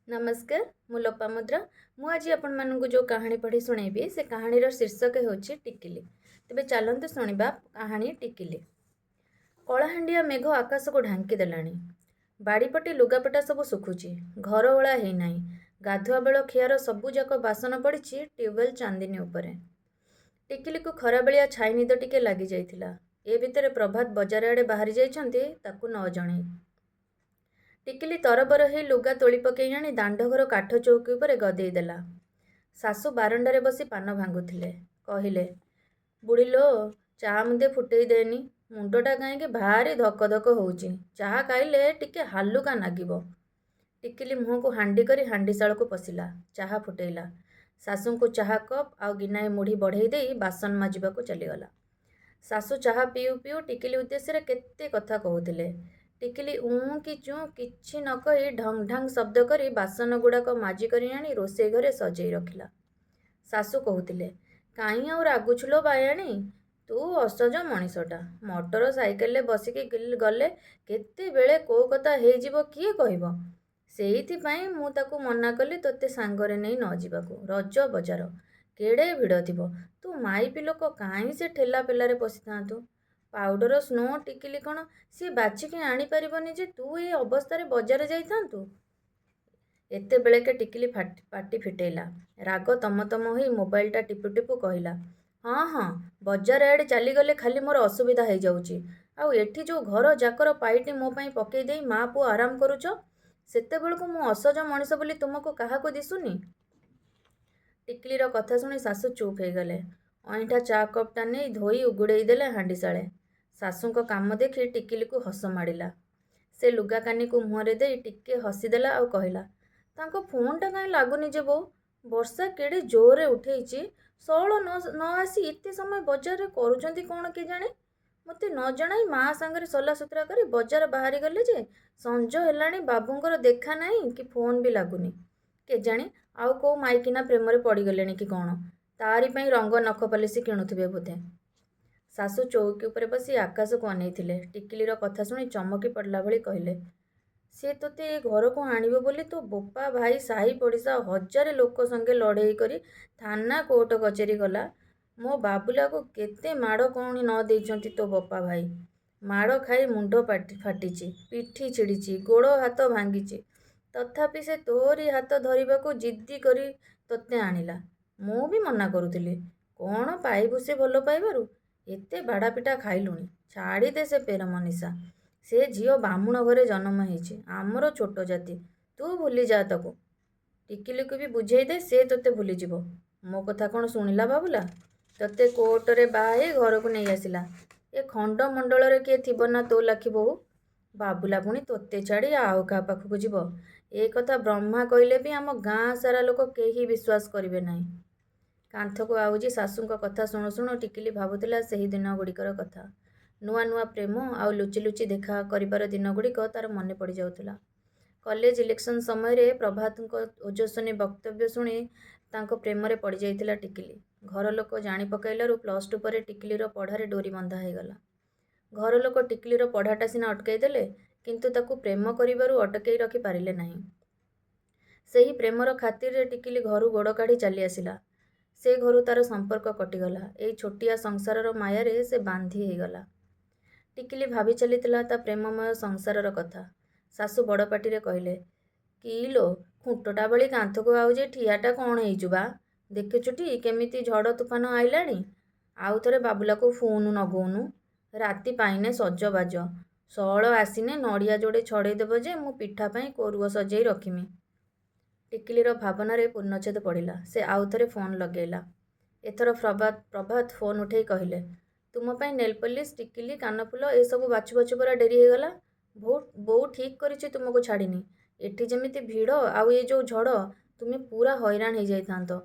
नमस्कार मु लोपामुद्रा मु आज आपण जो कहानी पढ़ी शुणेबी से कहानीर शीर्षक होची टिकिली। तेबे चलंतु शुणिबा कहानी टिकिली। कलाहांडिया मेघ आकाश को ढांकी देलानी। बाड़ीपटे लुगापटा सब सुखुची, घर ओला है नहीं। गाधुआ बेल खियार सबुजाक बासन पड़ी ट्यूबवेल चांदिनी उपरे। टिकिली को खरा बेलिया छाई निद टिके लगी जाइथिला। ए भितर प्रभात बजार आड़े बाहरी जाइछन्ती ताकू न जणै। टिकिली तरबर हो लुगा तोली पकई आनी दांडघर काठ चौकी उपर गदेई देला। सासू बारंडारे बसी पान भांगुथिले। कहिले, बुढ़ी लो चाहा मुदे फुटेई देनी, मुंडटा कहीं भारी धक धक होउची, चाहा खाइले टिके हालुका नागिबो। टिकिली मुह को हांडी करी हांडीशाल को पशिला, चाहा फुटेइला। सासू को चाहा कप आउ गिनाए मुढ़ी बढ़ई दे बासन माजिबा को चलीगला। सासू चाहा पीऊ पीऊ टिकिली उद्देश्य केते कथा कहूथिले। टिकिली ऊँ कि चूँ किछि न कही ढंग ढंग शब्द करी बासन गुड़ाक माजी करी आनी रोषेई घरे सजेई रखिला। सासू कहूथिले, काई आउ रागुछुलो बायाणी, तू असज मनीषटा, मोटर साइकेल बसिकी गले केते बेले को कथा हेजिबो किए कहिबो। सेइथिपाई मु ताकू मना कली तोते सांगरे नहीं न जिबाकू। रज बजार केड़े भिड़ थिबो, तू माइपी लोक काई से ठेला पेलारे पशि थांतु। पाउडर स्नो टिकिली कौन सी बाछिकी आनी पारिबनी जे तू ए अवस्था बजार जाइथांतु। एते बेलेके टिकिली पाटी फिटेला। राग तम तम होई मोबाइलटा टिपु टिपु कहला, हाँ हाँ बजार आड़े चलीगले खाली मोर असुविधा हो जाउची। आउ एठी जो घर जाकर पाइटी मो पाई पकई देई माँ पुओ आराम करुच, सेते बेलको मु असज मनीष बोली तुमको काहाको दिसुनी। टिकिलीर कथा शुणी सासू चुप हो गले। अईठा चा कपटा नहीं धोई उगुड़ेई देले हांडीशाले। सासूंको काम देखी टिकिली को हस माड़िला। से लुगा कानी को मुहरे दे टिके हसीदेला और कहला, तांको फोनटा कहीं लगुनि जे बो, वर्षा केड़े जोरे उठेइची, सौल न आसी एते समय बजार करुचंती कौन के जाने। मते न जणाई माँ सांगरे सलासुतरा करी बजार बाहरी गले जे संज हेलाणी बाबूंकर देखा नहीं कि फोन भी लगुनि। के जाने आउ को माइकिना प्रेम रे पड़ी गलेनी कि कौन, तारी पई रंग नख पलिसी किणुथिबे बोधे। सासू चौकी उपरे बसी आकाश को अनेइथिले। टिकिलीर कथा शुणी चमकी पड़ला भली कहले, से तोते ए घर को आणिबो बोली तो बोपा भाई साही पड़िशा हजारे लोक संगे लड़ेई करी थाना कोर्ट कचेरी गला। मो बाबुला को केते माड़ कौणी न देइचंती तो बोपा भाई। माड़ खाई मुंड फाटिची, पिठी छिड़ीची, गोड़ हाथ भांगीची, तथापि से तोरी हाथ धरिबाकू जिद्दी करी तोते आनिला। मु भी मना करुथिली, कौन पाइबु से भल पाइबारु, एते बाड़ापिटा खाइलुणी, छाड़ी दे से पेर मनीषा। से झील बामुण घरे जन्म होइछि, आमर छोट जाति, तू भूली जा ताकू। टिकिली को भी बुझेई दे, से तोते भूली जीवो। मो कथा कौन शुणिला बाबुला, तोते कोर्टरे बाहे घर को नहीं आसिला। ए खंड मंडल रे किए थिबो ना तो लाखी बहु। बाबुला पुणी तोते छाड़ी आउ का पाखकू जीवो। ए कथा ब्रह्मा कहले भी आम गाँ सारा लोक केही विश्वास करिवे नहीं। कांथ को आउजी सासूंक कथा शुणु शुणु टिकिली भावुथिला सेही दिन गुड़िकर कथा। नुआ नुआ प्रेम आउ लुचि लुचि देखा करिबार दिन गुड़िक तार मने पड़ जाउथिला। कॉलेज इलेक्शन समय प्रभात ओजस्वी वक्तव्य शुणी तांको प्रेम रे पड़ जाइथिला टिकिली। घर लोक जानी पकाइलारू +2 पर टिकिलीर पढ़ारे डोरी बंधा हो गला। घर लोक टिकिलीर पढ़ाटा सिना अटकई देले, किंतु ताकू प्रेम करिबारू अटकई रखी पारिले नहीं। सेही प्रेमर खातिर टिकिली घरू गोड़ काढ़ी चली आसिला। से घरू तार संपर्क कटिगला। एई छोटिया संसारर मायारे से बांधी हो गला। टिकिली भाभी चलीथिला ता प्रेममय संसारर कथा। सासू बड़ पाटिरे कहले, कि लो खुंटटा बली कांथ को आउजे ठियाटा कौन हेइचु बा, देखुचुटी केमिति झड़ तुफान आइलाणी। आउ थरे बाबुला को फोन नगौनु, राति पाइने सजबाज, सौल आसिने नड़िया जोड़े छड़े देव जे मु पिठा पाई कोरुओ सजेई रखिमी। टिकिलीर भावनारे पूर्णछेद पड़िला। से आउ थरे फोन लगेला। एथर प्रभात फोन उठेई कहले, तुम पाई नेल पॉलिश टिकिली कानफुल ए सब बाछु बाछु परा डेरी हो गला। बो ठीक करिछि तुमको छाड़िनी। एठी जेमिति भिड़ आउ ए जो झड़, तुमे पूरा हैरान हो जाइथांतो।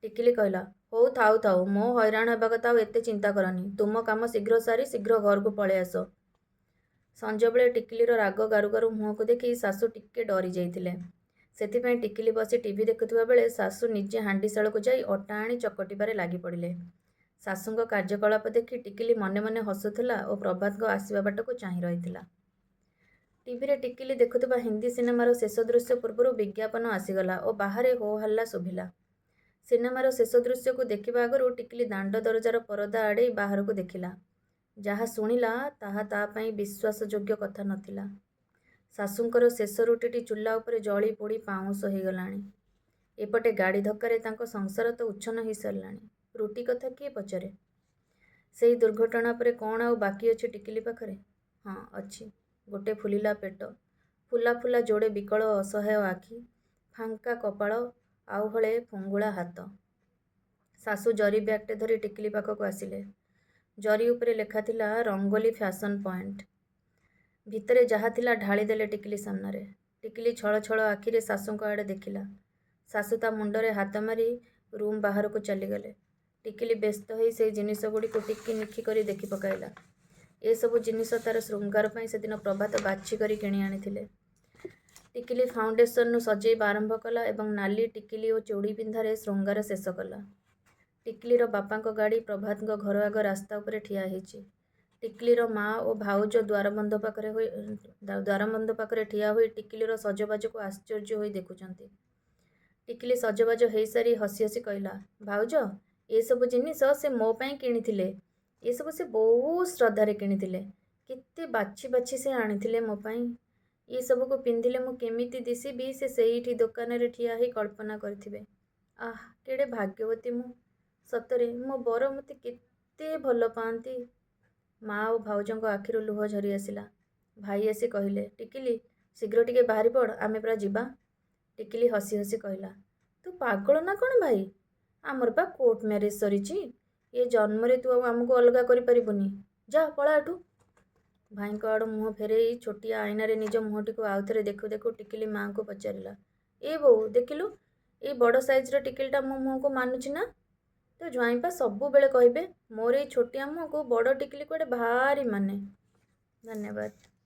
टिकिली कहला, हौ थाउ थाउ, मो हैरान हेबा कथा एते चिंता करनी, तुम काम शीघ्र सारी शीघ्र घर को पळे आस। संज बेले टिकिलीर राग गारु गारु मुह को देखी सासू टिके डरी जाइथिले। सेथिपाई टिकिली बसी टीवी देखुथिबा बेले सासू निजे हांडीशाल को जाई अटा आनी चकटिबारे लागि पड़िले। सासूंक कार्यकलाप देखी टिकिली मने मने हसुथिला और प्रभात को आसिबा बाट को चाहि रहिथिला। ଟିଭିରେ ଟିକିଲି ଦେଖୁଥିବା ହିନ୍ଦୀ ସିନେମାର ଶେଷ ଦୃଶ୍ୟ ପୂର୍ବରୁ ବିଜ୍ଞାପନ ଆସିଗଲା ଓ ବାହାରେ ହୋ ହଲ୍ଲା ଶୁଭିଲା। ସିନେମାର ଶେଷ ଦୃଶ୍ୟକୁ ଦେଖିବା ଆଗରୁ ଟିକିଲି ଦାଣ୍ଡ ଦରଜାର ପରଦା ଆଡ଼େଇ ବାହାରକୁ ଦେଖିଲା। ଯାହା ଶୁଣିଲା ତାହା ତା ପାଇଁ ବିଶ୍ୱାସଯୋଗ୍ୟ କଥା ନଥିଲା। ଶାଶୁଙ୍କର ଶେଷ ରୁଟିଟି ଚୁଲା ଉପରେ ଜଳି ପୋଡ଼ି ପାଉଁଶ ହୋଇଗଲାଣି। ଏପଟେ ଗାଡ଼ି ଧକ୍କାରେ ତାଙ୍କ ସଂସାର ତ ଉଚ୍ଛନ୍ନ ହୋଇସାରିଲାଣି। ରୁଟି କଥା କିଏ ପଚାରେ? ସେଇ ଦୁର୍ଘଟଣା ପରେ କ'ଣ ଆଉ ବାକି ଅଛି ଟିକିଲି ପାଖରେ? ହଁ ଅଛି, ଗୋଟେ ଫୁଲିଲା ପେଟ, ଫୁଲା ଫୁଲା ଯୋଡ଼େ ବିକଳ ଅସହାୟ ଆଖି, ଫାଙ୍କା କପାଳ, ଆଉ ହଳେ ଫୁଙ୍ଗୁଳା ହାତ। ଶାଶୁ ଜରି ବ୍ୟାଗ୍ଟେ ଧରି ଟିକିଲି ପାଖକୁ ଆସିଲେ। ଜରି ଉପରେ ଲେଖାଥିଲା ରଙ୍ଗୋଲି ଫ୍ୟାସନ୍ ପଏଣ୍ଟ। ଭିତରେ ଯାହା ଥିଲା ଢାଳିଦେଲେ ଟିକିଲି ସାମ୍ନାରେ। ଟିକିଲି ଛଳ ଛଳ ଆଖିରେ ଶାଶୁଙ୍କ ଆଡ଼େ ଦେଖିଲା। ଶାଶୁ ତା ମୁଣ୍ଡରେ ହାତ ମାରି ରୁମ୍ ବାହାରକୁ ଚାଲିଗଲେ। ଟିକିଲି ବ୍ୟସ୍ତ ହୋଇ ସେଇ ଜିନିଷଗୁଡ଼ିକୁ ଟିକି ନିଖି କରି ଦେଖି ପକାଇଲା। ଏସବୁ ଜିନିଷ ତା'ର ଶୃଙ୍ଗାର ପାଇଁ ସେଦିନ ପ୍ରଭାତ ବାଛି କରି କିଣି ଆଣିଥିଲେ। ଟିକିଲି ଫାଉଣ୍ଡେସନରୁ ସଜେଇବା ଆରମ୍ଭ କଲା ଏବଂ ନାଲି ଟିକିଲି ଓ ଚୁଡ଼ି ପିନ୍ଧାରେ ଶୃଙ୍ଗାର ଶେଷ କଲା। ଟିକିଲିର ବାପାଙ୍କ ଗାଡ଼ି ପ୍ରଭାତଙ୍କ ଘର ଆଗ ରାସ୍ତା ଉପରେ ଠିଆ ହେଇଛି। ଟିକିଲିର ମା ଓ ଭାଉଜ ଦ୍ୱାରବନ୍ଧ ପାଖରେ ଠିଆ ହୋଇ ଟିକିଲିର ସଜବାଜକୁ ଆଶ୍ଚର୍ଯ୍ୟ ହୋଇ ଦେଖୁଛନ୍ତି। ଟିକିଲି ସଜବାଜ ହେଇସାରି ହସି ହସି କହିଲା, ଭାଉଜ, ଏସବୁ ଜିନିଷ ସେ ମୋ ପାଇଁ କିଣିଥିଲେ। ଏସବୁ ସେ ବହୁତ ଶ୍ରଦ୍ଧାରେ କିଣିଥିଲେ। କେତେ ବାଛି ବାଛି ସେ ଆଣିଥିଲେ ମୋ ପାଇଁ। ଏସବୁକୁ ପିନ୍ଧିଲେ ମୁଁ କେମିତି ଦିଶିବି ସେ ସେଇଠି ଦୋକାନରେ ଠିଆ ହେଇ କଳ୍ପନା କରିଥିବେ। ଆଃ, କେଡ଼େ ଭାଗ୍ୟବତୀ ମୁଁ। ସତରେ ମୋ ବର ମୋତେ କେତେ ଭଲ ପାଆନ୍ତି। ମା ଓ ଭାଉଜଙ୍କ ଆଖିରୁ ଲୁହ ଝରି ଆସିଲା। ଭାଇ ଆସି କହିଲେ, ଟିକିଲି, ଶୀଘ୍ର ଟିକେ ବାହାରି ପଡ଼, ଆମେ ପରା ଯିବା। ଟିକିଲି ହସି ହସି କହିଲା, ତୁ ପାଗଳ ନା କ'ଣ ଭାଇ? ଆମର ପା କୋର୍ଟ ମ୍ୟାରେଜ୍ ସରିଛି। ଏ ଜନ୍ମରେ ତୁ ଆଉ ଆମକୁ ଅଲଗା କରିପାରିବୁନି। ଯା, ପଳା ଏଠୁ। ଭାଇଙ୍କ ଆଡ଼ୁ ମୁହଁ ଫେରେଇ ଛୋଟିଆ ଆଇନାରେ ନିଜ ମୁହଁଟିକୁ ଆଉଥରେ ଦେଖୁ ଦେଖୁ ଟିକିଲି ମାଆଙ୍କୁ ପଚାରିଲା, ଏ ବୋଉ, ଦେଖିଲୁ, ଏଇ ବଡ଼ ସାଇଜ୍ର ଟିକିଲିଟା ମୋ ମୁହଁକୁ ମାନୁଛି ନା? ତୋ ଜ୍ୱାଇଁ ପା ସବୁବେଳେ କହିବେ ମୋର ଏଇ ଛୋଟିଆ ମୁହଁକୁ ବଡ଼ ଟିକିଲି କୁଆଡ଼େ ଭାରି ମାନେ। ଧନ୍ୟବାଦ।